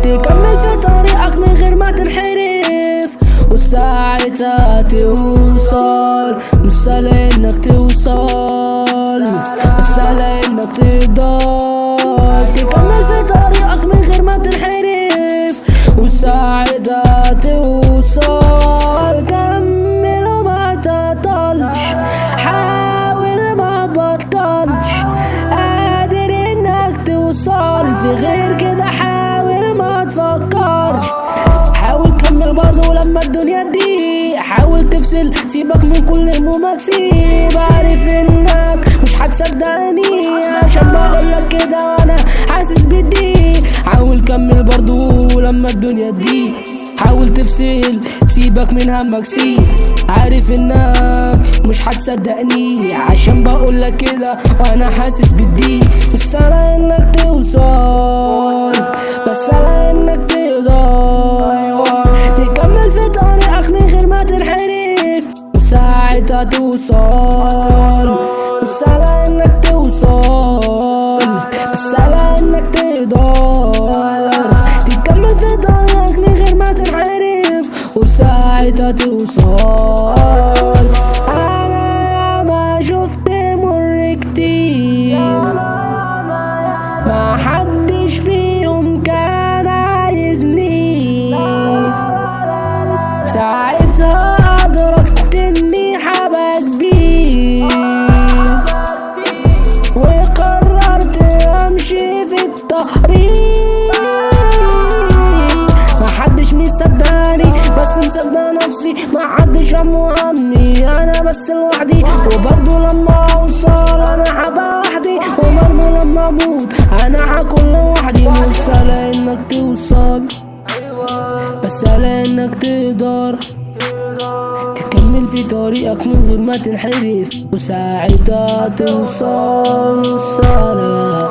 تكمل في طريقك من غير ما تنحرف، وساعتها توصل. مش سهل انك توصل، بس سهل انك تقدر تكمل في طريقك من غير ما تنحرف، وساعتها توصل. كمل وما تطلش، حاول ما بطلش، قادر انك توصل. في غير كده حاول ما تفكرش، حاول كمل برضه لما الدنيا تضيق. حاول تفصل، سيبك من كل همومك، سيب. عارف انك مش هتصدقني عشان بقولك كده وانا حاسس بالضيق. حاول كمل برضه لما الدنيا تضيق، حاول تفصل، سيبك من همك، سيب. عارف انك مش هتصدقني عشان بقولك كده وانا حاسس بالضيق. مش سهل انك توصل، بس سهل انك تقدر تكمل في طريقك من غير ما تنحرف، وساعتها توصل. مش سهل انك توصل، بس سهل انك تقدر تكمل في طريقك من غير ما تنحرف، وساعتها توصل. انا ما شفت مر كتير، ما حدش فيهم كان عايزني، ساعتها أدركت إني حبك بيه، وقررت أمشي في الطريق. ما حدش مصدقني بس مصدق نفسي، ما حدش همي أنا بس لوحدي. وبرضه لما أوصل أنا هبقى وحدي، وبرضه لما أموت أنا هكون لوحدي. مش سهل إنك توصل، بس سهل انك تقدر تكمل في طريقك من غير ما تنحرف، وساعتها توصل. سلام.